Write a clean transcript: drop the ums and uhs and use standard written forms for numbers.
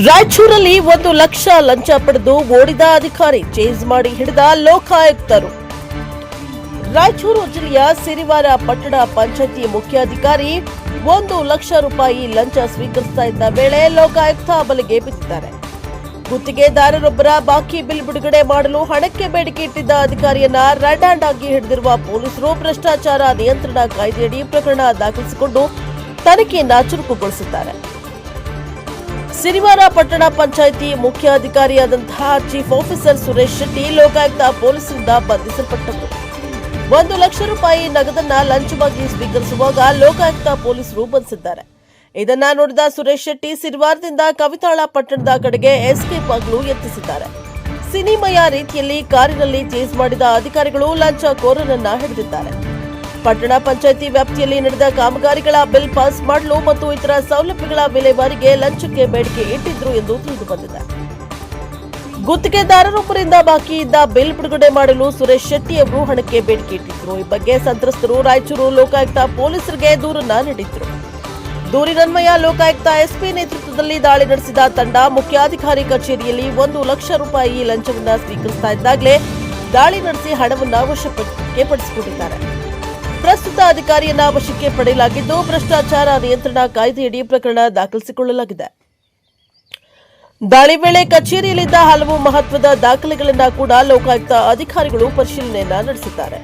ರಾಯಚೂರಲ್ಲಿ 1 ಲಕ್ಷ ಲಂಚ ಪಡೆದು ಓಡಿದ ಅಧಿಕಾರಿ ಚೇಸ್ ಮಾಡಿ ಹಿಡಿದ ಲೋಕಾಯುಕ್ತರು. ರಾಯಚೂರು ಜಿಲ್ಲೆಯ ಸಿರಿವಾರ ಪಟ್ಟಣ ಪಂಚಾಯಿತಿ ಮುಖ್ಯಾಧಿಕಾರಿ 1 ಲಕ್ಷ ರೂಪಾಯಿ ಲಂಚ ಸ್ವೀಕರಿಸ್ತಾ ಇದ್ದ ವೇಳೆ ಲೋಕಾಯುಕ್ತ ಬಲೆಗೆ ಬಿದ್ದಿದ್ದಾರೆ. ಗುತ್ತಿಗೆದಾರರೊಬ್ಬರ ಬಾಕಿ ಬಿಲ್ ಬಿಡುಗಡೆ ಮಾಡಲು ಹಣಕ್ಕೆ ಬೇಡಿಕೆ ಇಟ್ಟಿದ್ದ ಅಧಿಕಾರಿಯನ್ನ ರೆಡ್ ಹ್ಯಾಂಡ್ ಆಗಿ ಹಿಡಿದಿರುವ ಪೊಲೀಸರು ಭ್ರಷ್ಟಾಚಾರ ನಿಯಂತ್ರಣ ಕಾಯ್ದೆಯಡಿ ಪ್ರಕರಣ ದಾಖಲಿಸಿಕೊಂಡು ತನಿಖೆಯನ್ನ ಚುರುಕುಗೊಳಿಸಿದ್ದಾರೆ. ಸಿರಿವಾರ ಪಟ್ಟಣ ಪಂಚಾಯಿತಿ ಮುಖ್ಯಾಧಿಕಾರಿಯಾದಂತಹ ಚೀಫ್ ಆಫೀಸರ್ ಸುರೇಶ್ ಶೆಟ್ಟಿ ಲೋಕಾಯುಕ್ತ ಪೊಲೀಸರಿಂದ ಬಂಧಿಸಲ್ಪಟ್ಟರು. 1 ಲಕ್ಷ ರೂಪಾಯಿ ನಗದನ್ನ ಲಂಚವಾಗಿ ಸ್ವೀಕರಿಸುವಾಗ ಲೋಕಾಯುಕ್ತ ಪೊಲೀಸರು ಬಂಧಿಸಿದ್ದಾರೆ. ಇದನ್ನ ನೋಡಿದ ಸುರೇಶ್ ಶೆಟ್ಟಿ ಸಿರಿವಾರದಿಂದ ಕವಿತಾಳ ಪಟ್ಟಣದ ಕಡೆಗೆ ಎಸ್ಕೇಪ್ ಆಗಲು ಯತ್ನಿಸಿದ್ದಾರೆ. ಸಿನಿಮಯ ರೀತಿಯಲ್ಲಿ ಕಾರಿನಲ್ಲಿ ಚೇಸ್ ಮಾಡಿದ ಅಧಿಕಾರಿಗಳು ಲಂಚ ಕೋರರನ್ನ ಹಿಡಿದಿದ್ದಾರೆ. ಪಟ್ಟಣ ಪಂಚಾಯಿತಿ ವ್ಯಾಪ್ತಿಯಲ್ಲಿ ನಡೆದ ಕಾಮಗಾರಿಗಳ ಬಿಲ್ ಪಾಸ್ ಮಾಡಲು ಮತ್ತು ಇತರ ಸೌಲಭ್ಯಗಳ ವಿಲೇವಾರಿಗೆ ಲಂಚಕ್ಕೆ ಬೇಡಿಕೆ ಇಟ್ಟಿದ್ರು ಎಂದು ತಿಳಿದುಬಂದಿದೆ. ಗುತ್ತಿಗೆದಾರರೊಬ್ಬರಿಂದ ಬಾಕಿ ಇದ್ದ ಬಿಲ್ ಬಿಡುಗಡೆ ಮಾಡಲು ಸುರೇಶ್ ಶೆಟ್ಟಿ ಅವರು ಹಣಕ್ಕೆ ಬೇಡಿಕೆ ಇಟ್ಟಿದ್ರು. ಈ ಬಗ್ಗೆ ಸಂತ್ರಸ್ತರು ರಾಯಚೂರು ಲೋಕಾಯುಕ್ತ ಪೊಲೀಸರಿಗೆ ದೂರನ್ನ ನೀಡಿದ್ರು. ದೂರಿನನ್ವಯ ಲೋಕಾಯುಕ್ತ ಎಸ್ಪಿ ನೇತೃತ್ವದಲ್ಲಿ ದಾಳಿ ನಡೆಸಿದ ತಂಡ ಮುಖ್ಯಾಧಿಕಾರಿ ಕಚೇರಿಯಲ್ಲಿ 1 ಲಕ್ಷ ರೂಪಾಯಿ ಲಂಚವನ್ನ ಸ್ವೀಕರಿಸ್ತಾ ಇದ್ದಾಗಲೇ ದಾಳಿ ನಡೆಸಿ ಹಣವನ್ನ ವಶಕ್ಕೆ ಪಡಿಸಿಕೊಂಡಿದ್ದಾರೆ. ಪ್ರಸ್ತುತ ಅಧಿಕಾರಿಯನ್ನ ವಶಕ್ಕೆ ಪಡೆಯಲಾಗಿದ್ದು ಭ್ರಷ್ಟಾಚಾರ ನಿಯಂತ್ರಣ ಕಾಯ್ದೆಯಡಿ ಪ್ರಕರಣ ದಾಖಲಿಸಿಕೊಳ್ಳಲಾಗಿದೆ. ದಾಳಿ ವೇಳೆ ಕಚೇರಿಯಲ್ಲಿದ್ದ ಹಲವು ಮಹತ್ವದ ದಾಖಲೆಗಳನ್ನ ಕೂಡ ಲೋಕಾಯುಕ್ತ ಅಧಿಕಾರಿಗಳು ಪರಿಶೀಲನೆಯನ್ನ ನಡೆಸಿದ್ದಾರೆ.